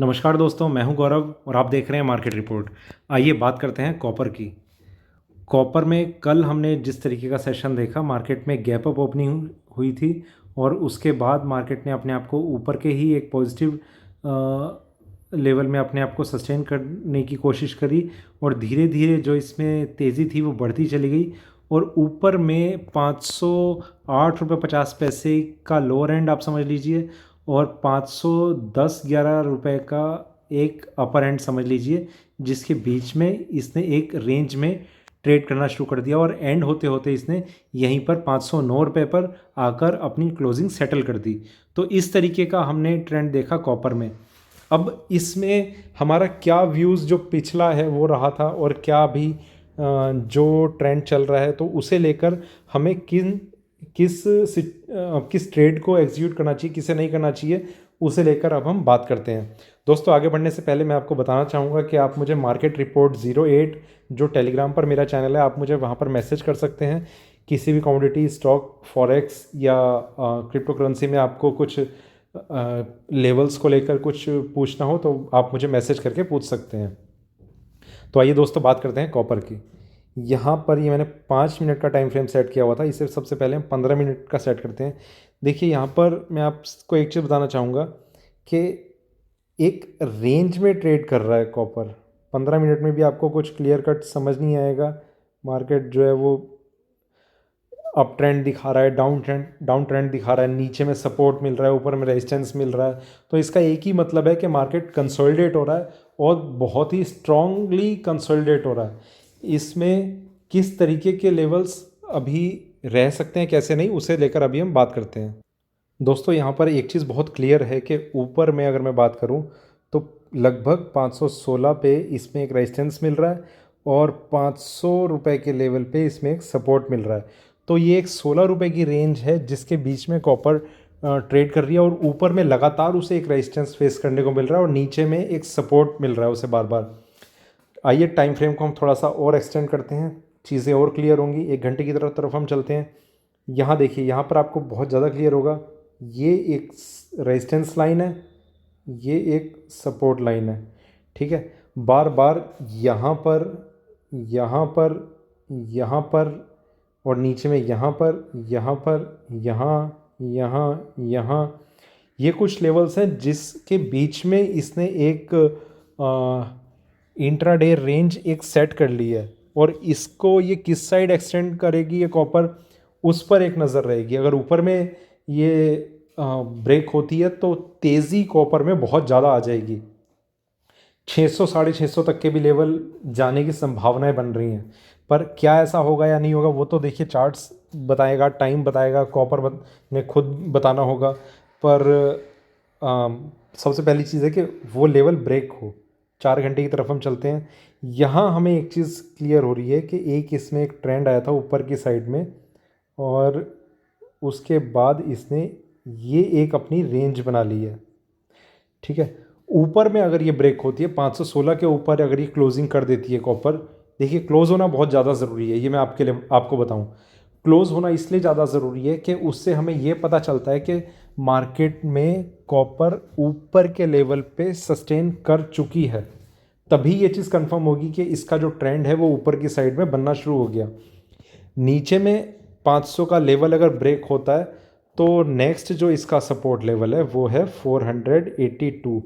नमस्कार दोस्तों, मैं हूं गौरव और आप देख रहे हैं मार्केट रिपोर्ट। आइए बात करते हैं कॉपर की। कॉपर में कल हमने जिस तरीके का सेशन देखा, मार्केट में गैप अप ओपनिंग हुई थी और उसके बाद मार्केट ने अपने आप को ऊपर के ही एक पॉजिटिव लेवल में अपने आप को सस्टेन करने की कोशिश करी और धीरे धीरे जो इसमें तेज़ी थी वो बढ़ती चली गई और ऊपर में 508 रुपये 50 पैसे का लोअर एंड आप समझ लीजिए और 510-11 रुपये का एक अपर एंड समझ लीजिए, जिसके बीच में इसने एक रेंज में ट्रेड करना शुरू कर दिया और एंड होते होते इसने यहीं पर 509 रुपये पर आकर अपनी क्लोजिंग सेटल कर दी। तो इस तरीके का हमने ट्रेंड देखा कॉपर में। अब इसमें हमारा क्या व्यूज़ जो पिछला है वो रहा था और क्या अभी जो ट्रेंड चल रहा है, तो उसे लेकर हमें किस ट्रेड को एग्जीक्यूट करना चाहिए, किसे नहीं करना चाहिए, उसे लेकर अब हम बात करते हैं। दोस्तों, आगे बढ़ने से पहले मैं आपको बताना चाहूँगा कि आप मुझे मार्केट रिपोर्ट 08 जो टेलीग्राम पर मेरा चैनल है, आप मुझे वहाँ पर मैसेज कर सकते हैं। किसी भी कमोडिटी, स्टॉक, फॉरेक्स या क्रिप्टो करेंसी में आपको कुछ लेवल्स को लेकर कुछ पूछना हो तो आप मुझे मैसेज करके पूछ सकते हैं। तो आइए दोस्तों, बात करते हैं कॉपर की। यहाँ पर ये मैंने 5 मिनट का टाइम फ्रेम सेट किया हुआ था, इसे सबसे पहले हम 15 मिनट का सेट करते हैं। देखिए, यहाँ पर मैं आपको एक चीज़ बताना चाहूँगा कि एक रेंज में ट्रेड कर रहा है कॉपर। 15 मिनट में भी आपको कुछ क्लियर कट समझ नहीं आएगा। मार्केट जो है वो अप ट्रेंड दिखा रहा है, डाउन ट्रेंड दिखा रहा है, नीचे में सपोर्ट मिल रहा है, ऊपर में रेजिस्टेंस मिल रहा है। तो इसका एक ही मतलब है कि मार्केट कंसोलिडेट हो रहा है और बहुत ही स्ट्रांगली कंसोलिडेट हो रहा है। इसमें किस तरीके के लेवल्स अभी रह सकते हैं, कैसे नहीं, उसे लेकर अभी हम बात करते हैं। दोस्तों, यहाँ पर एक चीज़ बहुत क्लियर है कि ऊपर में अगर मैं बात करूँ तो लगभग 516 पे इसमें एक रेजिस्टेंस मिल रहा है और 500 रुपये के लेवल पे इसमें एक सपोर्ट मिल रहा है। तो ये एक 16 रुपये की रेंज है जिसके बीच में कॉपर ट्रेड कर रही है और ऊपर में लगातार उसे एक रेजिस्टेंस फेस करने को मिल रहा है और नीचे में एक सपोर्ट मिल रहा है उसे बार बार। आइए टाइम फ्रेम को हम थोड़ा सा और एक्सटेंड करते हैं, चीज़ें और क्लियर होंगी। 1 घंटे की तरफ हम चलते हैं। यहाँ देखिए, यहाँ पर आपको बहुत ज़्यादा क्लियर होगा। ये एक रेजिस्टेंस लाइन है, ये एक सपोर्ट लाइन है, ठीक है। बार बार यहाँ पर, यहाँ पर, यहाँ पर और नीचे में यहाँ पर, यहाँ पर, यहाँ, यहाँ, यहाँ, ये कुछ लेवल्स हैं जिसके बीच में इसने एक इंट्राडे रेंज एक सेट कर ली है और इसको ये किस साइड एक्सटेंड करेगी ये कॉपर, उस पर एक नज़र रहेगी। अगर ऊपर में ये ब्रेक होती है तो तेज़ी कॉपर में बहुत ज़्यादा आ जाएगी। 600 650 तक के भी लेवल जाने की संभावनाएं बन रही हैं, पर क्या ऐसा होगा या नहीं होगा वो तो देखिए चार्ट्स बताएगा, टाइम बताएगा, ने खुद बताना होगा। पर सबसे पहली चीज़ है कि वो लेवल ब्रेक हो। 4 घंटे की तरफ हम चलते हैं। यहाँ हमें एक चीज़ क्लियर हो रही है कि एक इसमें एक ट्रेंड आया था ऊपर की साइड में और उसके बाद इसने ये एक अपनी रेंज बना ली है, ठीक है। ऊपर में अगर ये ब्रेक होती है 516 के ऊपर, अगर ये क्लोजिंग कर देती है कॉपर, देखिए क्लोज़ होना बहुत ज़्यादा ज़रूरी है। ये मैं आपको बताऊं, क्लोज़ होना इसलिए ज़्यादा ज़रूरी है कि उससे हमें ये पता चलता है कि मार्केट में कॉपर ऊपर के लेवल पे सस्टेन कर चुकी है। तभी ये चीज़ कंफर्म होगी कि इसका जो ट्रेंड है वो ऊपर की साइड में बनना शुरू हो गया। नीचे में 500 का लेवल अगर ब्रेक होता है तो नेक्स्ट जो इसका सपोर्ट लेवल है वो है 482।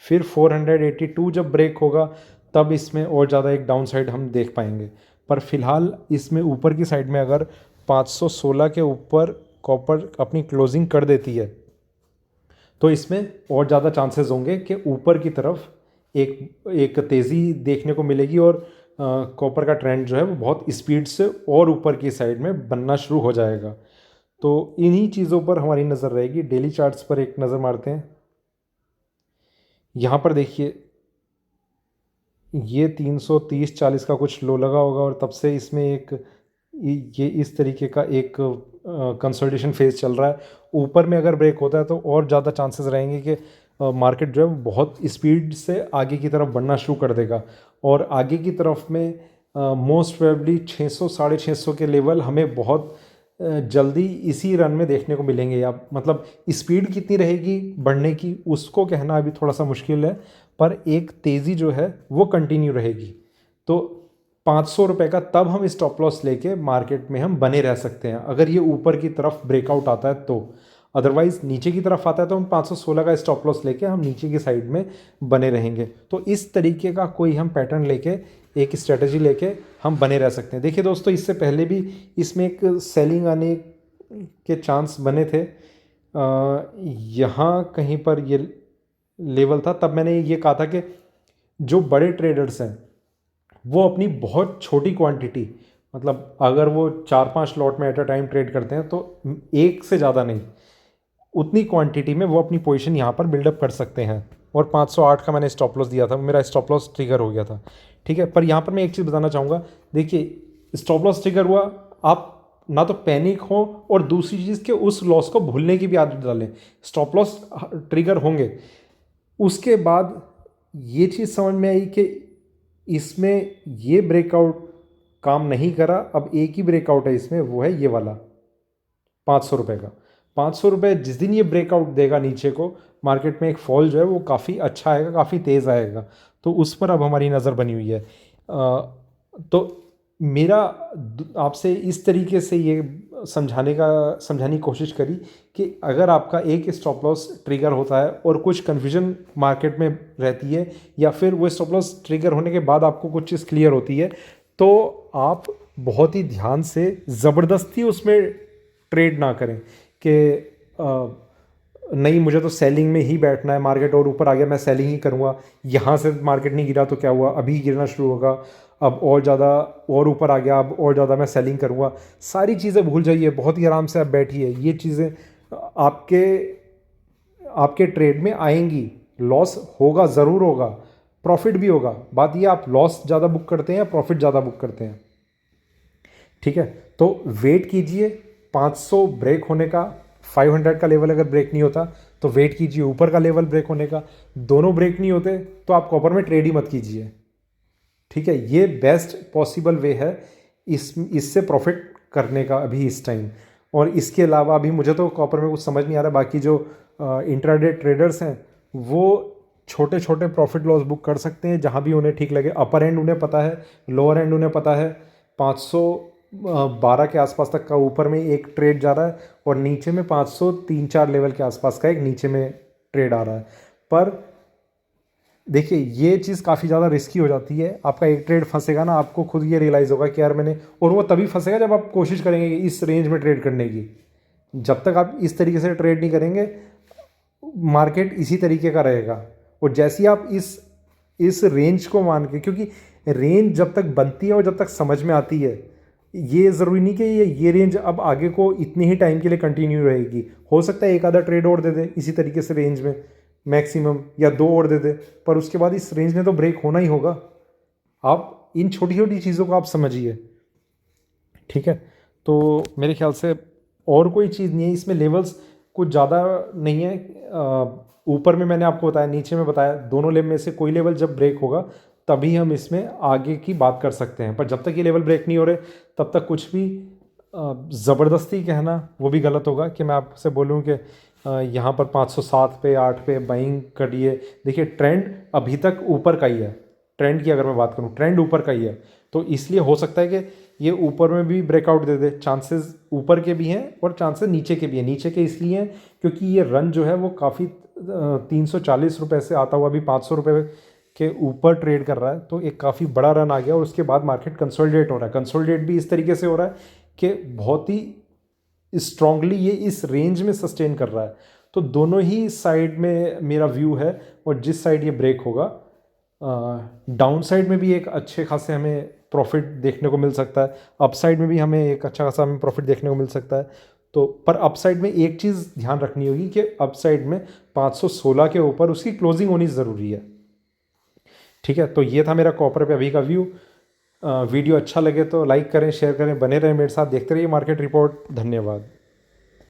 फिर 482 जब ब्रेक होगा तब इसमें और ज़्यादा एक डाउन साइड हम देख पाएंगे। पर फिलहाल इसमें ऊपर की साइड में अगर 516 के ऊपर कॉपर अपनी क्लोजिंग कर देती है तो इसमें और ज़्यादा चांसेस होंगे कि ऊपर की तरफ एक तेज़ी देखने को मिलेगी और कॉपर का ट्रेंड जो है वो बहुत स्पीड से और ऊपर की साइड में बनना शुरू हो जाएगा। तो इन्हीं चीज़ों पर हमारी नज़र रहेगी। डेली चार्ट्स पर एक नज़र मारते हैं। यहाँ पर देखिए, ये 330-40 का कुछ लो लगा होगा और तब से इसमें ये इस तरीके का एक कंसोलिडेशन फेज चल रहा है। ऊपर में अगर ब्रेक होता है तो और ज़्यादा चांसेस रहेंगे कि मार्केट जो है बहुत स्पीड से आगे की तरफ बढ़ना शुरू कर देगा और आगे की तरफ में मोस्ट प्रोबेबली 600 650 के लेवल हमें बहुत जल्दी इसी रन में देखने को मिलेंगे, या मतलब स्पीड कितनी रहेगी बढ़ने की उसको कहना अभी थोड़ा सा मुश्किल है, पर एक तेज़ी जो है वो कंटिन्यू रहेगी। तो 500 रुपये का तब हम स्टॉप लॉस लेके मार्केट में हम बने रह सकते हैं अगर ये ऊपर की तरफ ब्रेकआउट आता है तो। अदरवाइज़ नीचे की तरफ आता है तो हम 516 का स्टॉप लॉस लेके हम नीचे की साइड में बने रहेंगे। तो इस तरीके का कोई हम पैटर्न लेके, एक स्ट्रेटजी लेके हम बने रह सकते हैं। देखिए दोस्तों, इससे पहले भी इसमें एक सेलिंग आने के चांस बने थे। यहाँ कहीं पर ये लेवल था, तब मैंने ये कहा था कि जो बड़े ट्रेडर्स हैं वो अपनी बहुत छोटी क्वांटिटी, मतलब अगर वो 4-5 लॉट में एट अ टाइम ट्रेड करते हैं तो एक से ज़्यादा नहीं, उतनी क्वांटिटी में वो अपनी पोजीशन यहाँ पर बिल्डअप कर सकते हैं। और 508 का मैंने स्टॉप लॉस दिया था, मेरा स्टॉप लॉस ट्रिगर हो गया था। ठीक है, पर यहाँ पर मैं एक चीज़ बताना चाहूँगा। देखिए, स्टॉप लॉस ट्रिगर हुआ, आप ना तो पैनिक हो और दूसरी चीज़ के उस लॉस को भूलने की भी आदत डालें। स्टॉप लॉस ट्रिगर होंगे, उसके बाद ये चीज़ समझ में आई कि इसमें ये ब्रेकआउट काम नहीं करा, अब एक ही ब्रेकआउट है इसमें, वो है ये वाला 500 रुपये का। 500 रुपये जिस दिन ये ब्रेकआउट देगा नीचे को, मार्केट में एक फॉल जो है वो काफ़ी अच्छा आएगा, काफ़ी तेज़ आएगा। तो उस पर अब हमारी नज़र बनी हुई है। तो मेरा आपसे इस तरीके से ये समझाने की कोशिश करी कि अगर आपका एक स्टॉप लॉस ट्रिगर होता है और कुछ कन्फ्यूजन मार्केट में रहती है, या फिर वो स्टॉप लॉस ट्रिगर होने के बाद आपको कुछ चीज़ क्लियर होती है, तो आप बहुत ही ध्यान से ज़बरदस्ती उसमें ट्रेड ना करें कि नहीं मुझे तो सेलिंग में ही बैठना है, मार्केट और ऊपर आ गया मैं सेलिंग ही करूँगा, यहाँ से मार्केट नहीं गिरा तो क्या हुआ, अभी गिरना शुरू होगा, अब और ज़्यादा और ऊपर आ गया, अब और ज़्यादा मैं सेलिंग करूँगा। सारी चीज़ें भूल जाइए, बहुत ही आराम से आप बैठिए। ये चीज़ें आपके ट्रेड में आएंगी। लॉस होगा, ज़रूर होगा, प्रॉफिट भी होगा। बात ये आप लॉस ज़्यादा बुक करते हैं या प्रॉफिट ज़्यादा बुक करते हैं। ठीक है, तो वेट कीजिए 500 ब्रेक होने का। 500 का लेवल अगर ब्रेक नहीं होता तो वेट कीजिए ऊपर का लेवल ब्रेक होने का। दोनों ब्रेक नहीं होते तो आप कॉपर में ट्रेड ही मत कीजिए। ठीक है, ये बेस्ट पॉसिबल वे है इससे प्रॉफिट करने का अभी इस टाइम। और इसके अलावा अभी मुझे तो कॉपर में कुछ समझ नहीं आ रहा। बाकी जो इंट्राडे ट्रेडर्स हैं वो छोटे छोटे प्रॉफिट लॉस बुक कर सकते हैं जहाँ भी उन्हें ठीक लगे। अपर एंड उन्हें पता है, लोअर एंड उन्हें पता है। 512 के आसपास तक का ऊपर में एक ट्रेड जा रहा है और नीचे में 503-4 लेवल के आसपास का एक नीचे में ट्रेड आ रहा है। पर देखिए, ये चीज़ काफ़ी ज़्यादा रिस्की हो जाती है। आपका एक ट्रेड फंसेगा ना, आपको खुद ये रियलाइज़ होगा कि यार मैंने, और वो तभी फंसेगा जब आप कोशिश करेंगे कि इस रेंज में ट्रेड करने की। जब तक आप इस तरीके से ट्रेड नहीं करेंगे, मार्केट इसी तरीके का रहेगा। और जैसे ही आप इस रेंज को मान के, क्योंकि रेंज जब तक बनती है और जब तक समझ में आती है, ये ज़रूरी नहीं कि ये रेंज अब आगे को इतने ही टाइम के लिए कंटिन्यू रहेगी। हो सकता है एक आधा ट्रेड और दे दे इसी तरीके से रेंज में मैक्सिमम, या 2 और दे दे, पर उसके बाद इस रेंज में तो ब्रेक होना ही होगा। आप इन छोटी छोटी चीज़ों को आप समझिए। ठीक है, तो मेरे ख्याल से और कोई चीज़ नहीं है इसमें। लेवल्स कुछ ज़्यादा नहीं है। ऊपर में मैंने आपको बताया, नीचे में बताया, दोनों लेवल में से कोई लेवल जब ब्रेक होगा तभी हम इसमें आगे की बात कर सकते हैं। पर जब तक ये लेवल ब्रेक नहीं हो रहे तब तक कुछ भी ज़बरदस्ती कहना वो भी गलत होगा कि मैं आपसे बोलूँ कि यहाँ पर 507 पे 8 पे बाइंग करिए। देखिए, ट्रेंड अभी तक ऊपर का ही है। ट्रेंड की अगर मैं बात करूँ, ट्रेंड ऊपर का ही है, तो इसलिए हो सकता है कि ये ऊपर में भी ब्रेकआउट दे दे। चांसेस ऊपर के भी हैं और चांसेस नीचे के भी हैं। नीचे के इसलिए हैं क्योंकि ये रन जो है वो काफ़ी 340 रुपये से आता हुआ अभी 500 रुपये के ऊपर ट्रेड कर रहा है। तो एक काफ़ी बड़ा रन आ गया और उसके बाद मार्केट कंसोलिडेट हो रहा है। कंसोलिडेट भी इस तरीके से हो रहा है कि बहुत ही स्ट्रांगली ये इस रेंज में सस्टेन कर रहा है। तो दोनों ही साइड में मेरा व्यू है। और जिस साइड ये ब्रेक होगा, डाउन साइड में भी एक अच्छे खासे हमें प्रॉफिट देखने को मिल सकता है, अप साइड में भी हमें एक अच्छा खासा हमें प्रॉफिट देखने को मिल सकता है। तो पर अप साइड में एक चीज़ ध्यान रखनी होगी कि अप साइड में 516 के ऊपर उसकी क्लोजिंग होनी ज़रूरी है। ठीक है, तो ये था मेरा कॉपर पे अभी का व्यू। वीडियो अच्छा लगे तो लाइक करें, शेयर करें, बने रहें मेरे साथ, देखते रहिए मार्केट रिपोर्ट। धन्यवाद।